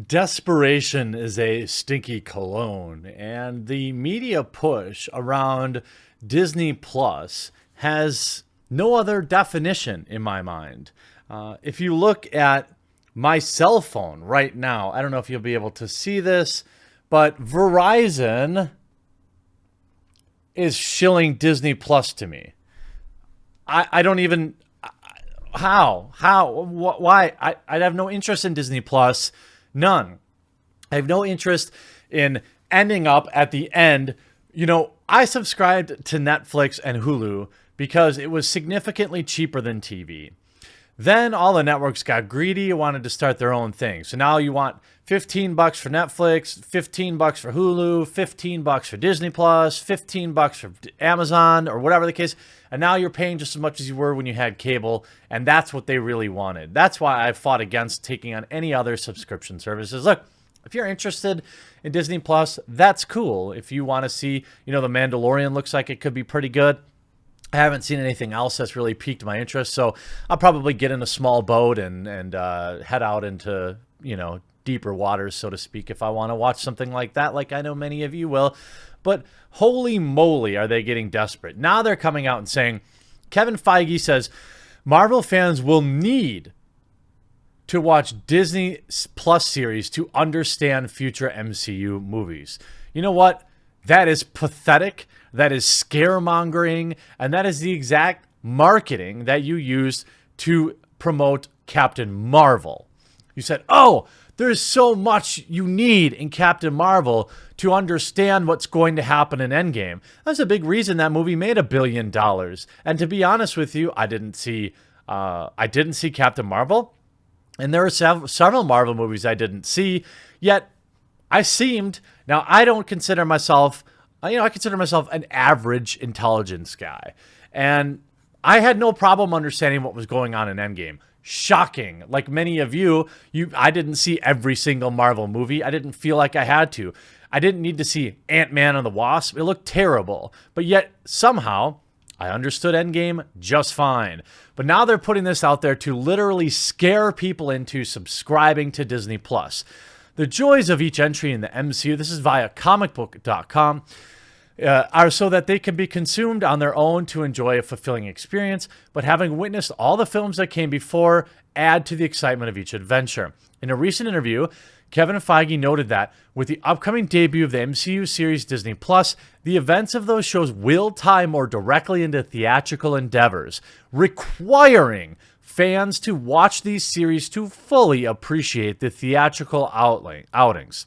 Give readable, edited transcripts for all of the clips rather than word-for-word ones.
Desperation is a stinky cologne, and the media push around Disney Plus has no other definition in my mind. If you look at my cell phone right now, I don't know if you'll be able to see this, but Verizon is shilling Disney Plus to me. I don't even. Why? I have no interest in Disney Plus. None. I have no interest in ending up at the end. I subscribed to Netflix and Hulu because it was significantly cheaper than TV. Then all the networks got greedy and wanted to start their own thing. So now you want $15 for Netflix, $15 for Hulu, $15 for Disney Plus, $15 for Amazon, or whatever the case. And now you're paying just as much as you were when you had cable. And that's what they really wanted. That's why I fought against taking on any other subscription services. Look, if you're interested in Disney Plus, that's cool. If you want to see, The Mandalorian looks like it could be pretty good. I haven't seen anything else that's really piqued my interest, so I'll probably get in a small boat and head out into deeper waters, so to speak, if I want to watch something like that, like I know many of you will. But holy moly, are they getting desperate? Now they're coming out and saying, Kevin Feige says Marvel fans will need to watch Disney Plus series to understand future MCU movies. You know what? That is pathetic. That is scaremongering. And that is the exact marketing that you used to promote Captain Marvel. You said, oh, there's so much you need in Captain Marvel to understand what's going to happen in Endgame. That's a big reason that movie made $1 billion. And to be honest with you, I didn't see Captain Marvel. And there are several Marvel movies I didn't see, yet now I don't consider myself, I consider myself an average intelligence guy. And I had no problem understanding what was going on in Endgame. Shocking. Like many of I didn't see every single Marvel movie. I didn't feel like I had to. I didn't need to see Ant-Man and the Wasp. It looked terrible. But yet, somehow, I understood Endgame just fine. But now they're putting this out there to literally scare people into subscribing to Disney Plus. The joys of each entry in the MCU, this is via comicbook.com, are so that they can be consumed on their own to enjoy a fulfilling experience, but having witnessed all the films that came before, add to the excitement of each adventure. In a recent interview, Kevin Feige noted that with the upcoming debut of the MCU series Disney Plus, the events of those shows will tie more directly into theatrical endeavors, requiring fans to watch these series to fully appreciate the theatrical outings.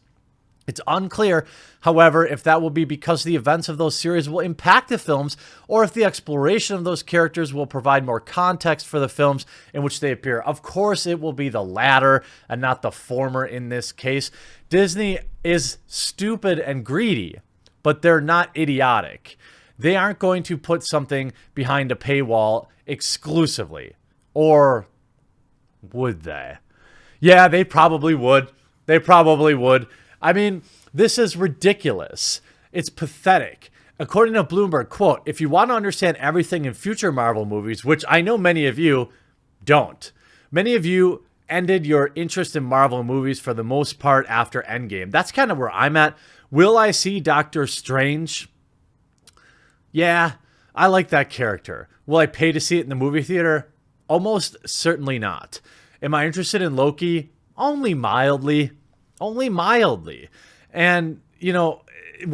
It's unclear, however, if that will be because the events of those series will impact the films or if the exploration of those characters will provide more context for the films in which they appear. Of course, it will be the latter and not the former in this case. Disney is stupid and greedy, but they're not idiotic. They aren't going to put something behind a paywall exclusively. Or would they? Yeah, they probably would. I mean, this is ridiculous. It's pathetic. According to Bloomberg, quote, if you want to understand everything in future Marvel movies, which I know many of you don't. Many of you ended your interest in Marvel movies for the most part after Endgame. That's kind of where I'm at. Will I see Doctor Strange? Yeah, I like that character. Will I pay to see it in the movie theater? Almost certainly not. Am I interested in Loki? Only mildly. And, will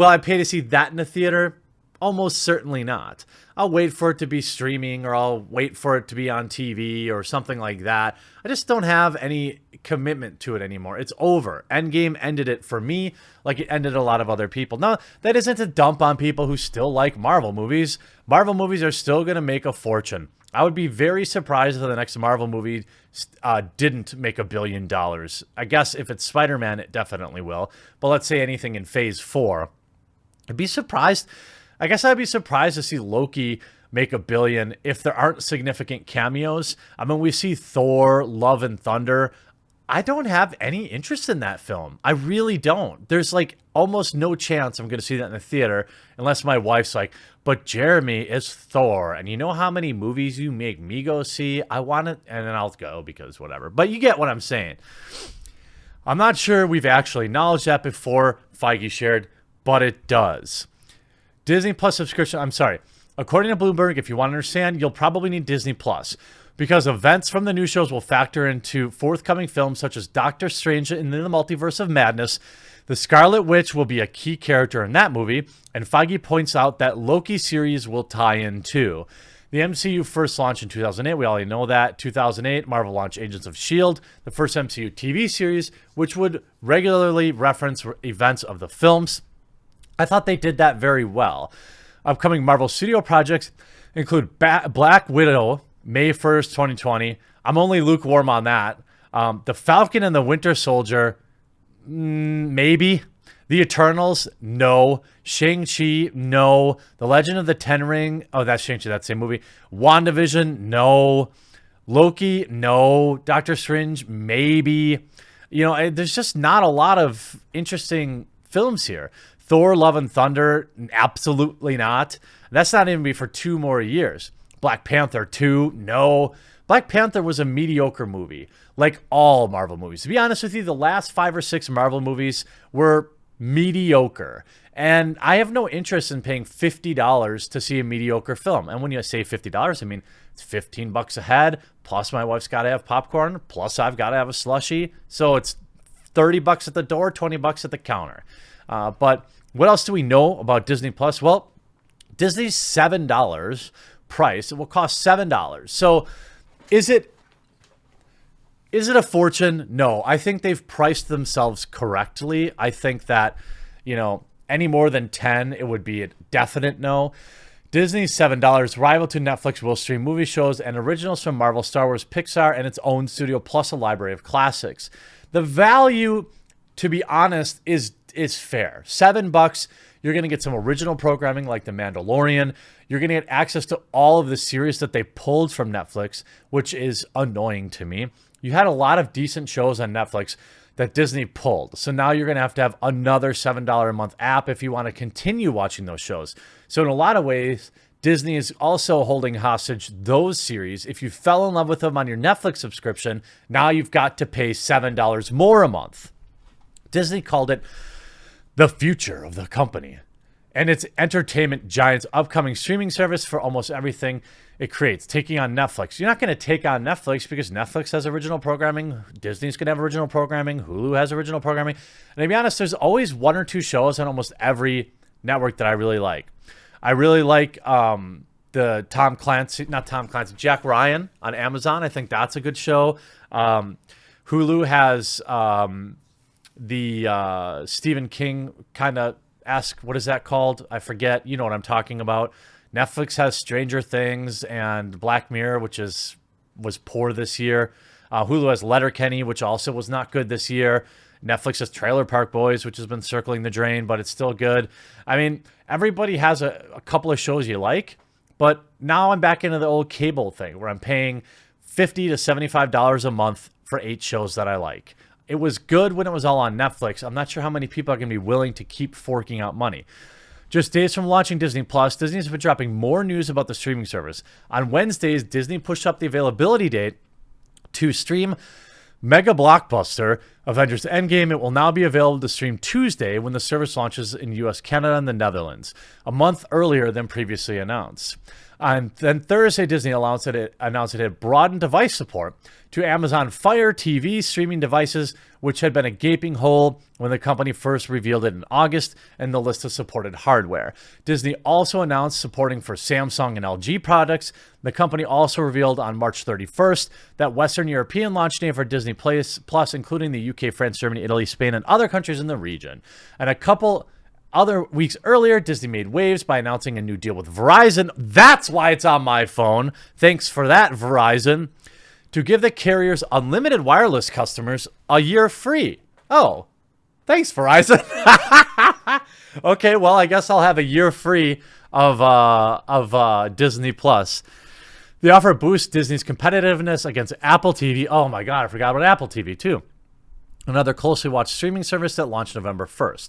I pay to see that in the theater? Almost certainly not. I'll wait for it to be streaming or I'll wait for it to be on TV or something like that. I just don't have any commitment to it anymore. It's over. Endgame ended it for me like it ended a lot of other people. Now, that isn't a dump on people who still like Marvel movies. Marvel movies are still going to make a fortune. I would be very surprised if the next Marvel movie didn't make $1 billion. I guess if it's Spider-Man, it definitely will. But let's say anything in Phase 4. I'd be surprised. I guess I'd be surprised to see Loki make $1 billion if there aren't significant cameos. I mean, we see Thor, Love and Thunder. I don't have any interest in that film. I really don't. There's like almost no chance I'm going to see that in the theater unless my wife's like, but Jeremy is Thor. And you know how many movies you make me go see? I want it. And then I'll go because whatever. But you get what I'm saying. I'm not sure we've actually acknowledged that before, Feige shared, but it does. Disney Plus subscription, I'm sorry. According to Bloomberg, if you want to understand, you'll probably need Disney Plus because events from the new shows will factor into forthcoming films such as Doctor Strange in the Multiverse of Madness. The Scarlet Witch will be a key character in that movie, and Feige points out that Loki series will tie in too. The MCU first launched in 2008. We already know that. 2008, Marvel launched Agents of S.H.I.E.L.D., the first MCU TV series, which would regularly reference events of the films. I thought they did that very well. Upcoming Marvel Studio projects include Black Widow, May 1st, 2020. I'm only lukewarm on that. The Falcon and the Winter Soldier, maybe. The Eternals, no. Shang-Chi, no. The Legend of the Ten Ring, oh, that's Shang-Chi, that same movie. WandaVision, no. Loki, no. Doctor Strange, maybe. You know, there's just not a lot of interesting films here. Thor, Love and Thunder, absolutely not. That's not even be for 2 more years. Black Panther 2, no. Black Panther was a mediocre movie, like all Marvel movies. To be honest with you, the last 5 or 6 Marvel movies were mediocre. And I have no interest in paying $50 to see a mediocre film. And when you say $50, I mean, it's $15 a head, plus my wife's got to have popcorn, plus I've got to have a slushie. So it's $30 at the door, $20 at the counter. But what else do we know about Disney Plus? Well, Disney's $7 price. It will cost $7. So is it a fortune? No. I think they've priced themselves correctly. I think that, you know, any more than 10, it would be a definite no. Disney's $7, rival to Netflix, will stream movie shows and originals from Marvel, Star Wars, Pixar, and its own studio, plus a library of classics. The value, to be honest, is fair. $7, you're going to get some original programming like The Mandalorian. You're going to get access to all of the series that they pulled from Netflix, which is annoying to me. You had a lot of decent shows on Netflix that Disney pulled. So now you're going to have another $7 a month app if you want to continue watching those shows. So in a lot of ways, Disney is also holding hostage those series. If you fell in love with them on your Netflix subscription, now you've got to pay $7 more a month. Disney called it the future of the company and its entertainment giant's upcoming streaming service for almost everything it creates, taking on Netflix. You're not going to take on Netflix because Netflix has original programming. Disney's going to have original programming. Hulu has original programming. And to be honest, there's always 1 or 2 shows on almost every network that I really like. I really like the Jack Ryan on Amazon. I think that's a good show. Hulu has the Stephen King kind of what is that called? I forget. You know what I'm talking about. Netflix has Stranger Things and Black Mirror, which was poor this year. Hulu has Letterkenny, which also was not good this year. Netflix has Trailer Park Boys, which has been circling the drain, but it's still good. I mean, everybody has a couple of shows you like, but now I'm back into the old cable thing where I'm paying $50 to $75 a month for 8 shows that I like. It was good when it was all on Netflix. I'm not sure how many people are going to be willing to keep forking out money. Just days from launching Disney Plus, Disney's been dropping more news about the streaming service. On Wednesdays, Disney pushed up the availability date to stream mega blockbuster Avengers Endgame. It will now be available to stream Tuesday when the service launches in US, Canada, and the Netherlands, a month earlier than previously announced. And then Thursday, Disney announced it had broadened device support to Amazon Fire TV streaming devices, which had been a gaping hole when the company first revealed it in August and the list of supported hardware. Disney also announced supporting for Samsung and LG products. The company also revealed on March 31st that Western European launch name for Disney Plus, including the UK, France, Germany, Italy, Spain, and other countries in the region. And a couple other weeks earlier, Disney made waves by announcing a new deal with Verizon. That's why it's on my phone. Thanks for that, Verizon. To give the carrier's unlimited wireless customers a year free. Oh, thanks, Verizon. Okay, well, I guess I'll have a year free of Disney Plus. The offer boosts Disney's competitiveness against Apple TV. Oh my God, I forgot about Apple TV too. Another closely watched streaming service that launched November 1st.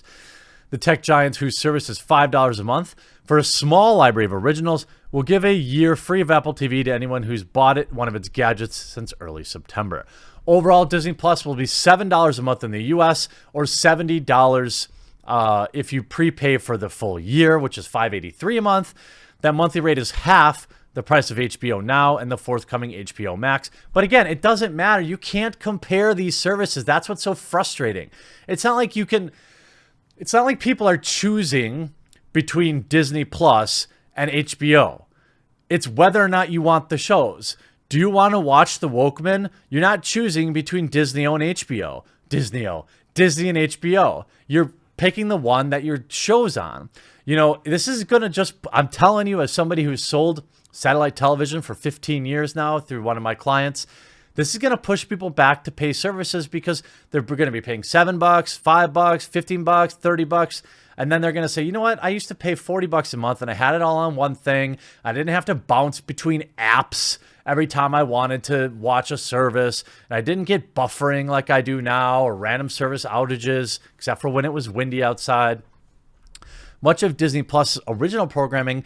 The tech giants, whose service is $5 a month for a small library of originals, will give a year free of Apple TV to anyone who's bought one of its gadgets since early September. Overall, Disney Plus will be $7 a month in the US or $70 if you prepay for the full year, which is $583 a month. That monthly rate is half the price of HBO Now and the forthcoming HBO Max. But again, it doesn't matter. You can't compare these services. That's what's so frustrating. It's not like people are choosing between Disney Plus and HBO. It's whether or not you want the shows. Do you want to watch The Wokeman? You're not choosing between Disney and HBO. Disney and HBO. You're picking the one that your show's on. You know, this is going to just, I'm telling you, as somebody who's sold satellite television for 15 years now through one of my clients, this is going to push people back to pay services because they're going to be paying $7, $5, $15, $30. And then they're going to say, you know what? I used to pay $40 a month and I had it all on one thing. I didn't have to bounce between apps every time I wanted to watch a service. And I didn't get buffering like I do now or random service outages, except for when it was windy outside. Much of Disney Plus' original programming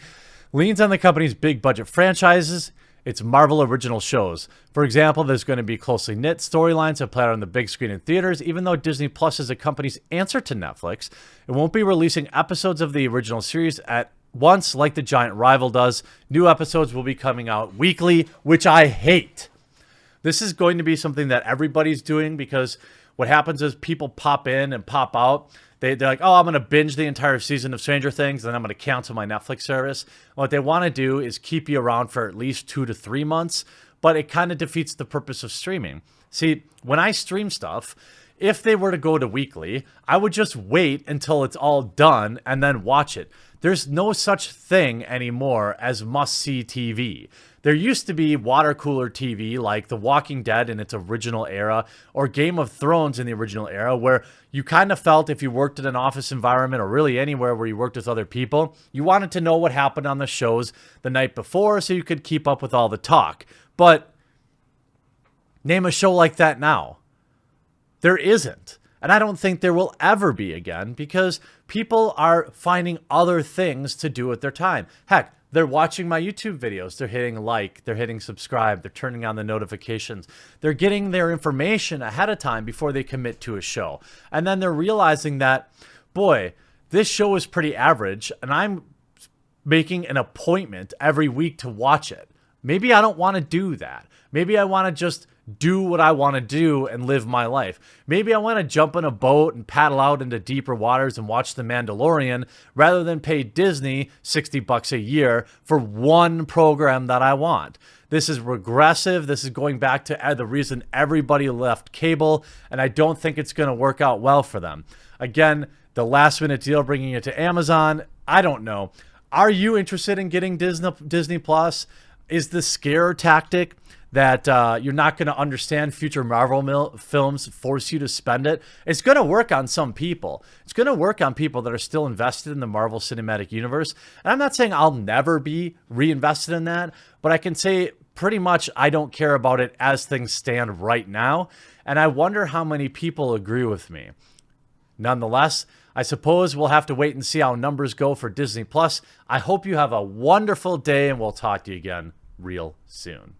leans on the company's big budget franchises, its Marvel original shows. For example, there's going to be closely knit storylines that play out on the big screen in theaters. Even though Disney Plus is a company's answer to Netflix, it won't be releasing episodes of the original series at once like the giant rival does. New episodes will be coming out weekly, which I hate. This is going to be something that everybody's doing because what happens is people pop in and pop out. They're like, oh, I'm going to binge the entire season of Stranger Things, then I'm going to cancel my Netflix service. What they want to do is keep you around for at least 2 to 3 months, but it kind of defeats the purpose of streaming. See, when I stream stuff, if they were to go to weekly, I would just wait until it's all done and then watch it. There's no such thing anymore as must-see TV. There used to be water cooler TV like The Walking Dead in its original era or Game of Thrones in the original era, where you kind of felt if you worked in an office environment or really anywhere where you worked with other people, you wanted to know what happened on the shows the night before so you could keep up with all the talk. But name a show like that now. There isn't. And I don't think there will ever be again because people are finding other things to do with their time. Heck, they're watching my YouTube videos. They're hitting like, they're hitting subscribe, they're turning on the notifications. They're getting their information ahead of time before they commit to a show. And then they're realizing that, boy, this show is pretty average and I'm making an appointment every week to watch it. Maybe I don't want to do that. Maybe I want to just do what I want to do and live my life. Maybe I want to jump in a boat and paddle out into deeper waters and watch The Mandalorian rather than pay Disney $60 a year for one program that I want. This is regressive. This is going back to the reason everybody left cable, and I don't think it's going to work out well for them. Again, the last minute deal bringing it to Amazon, I don't know. Are you interested in getting Disney Plus? Is the scare tactic that you're not going to understand future Marvel films force you to spend it? It's going to work on some people. It's going to work on people that are still invested in the Marvel Cinematic Universe. And I'm not saying I'll never be reinvested in that, but I can say pretty much I don't care about it as things stand right now. And I wonder how many people agree with me. Nonetheless, I suppose we'll have to wait and see how numbers go for Disney Plus. I hope you have a wonderful day and we'll talk to you again real soon.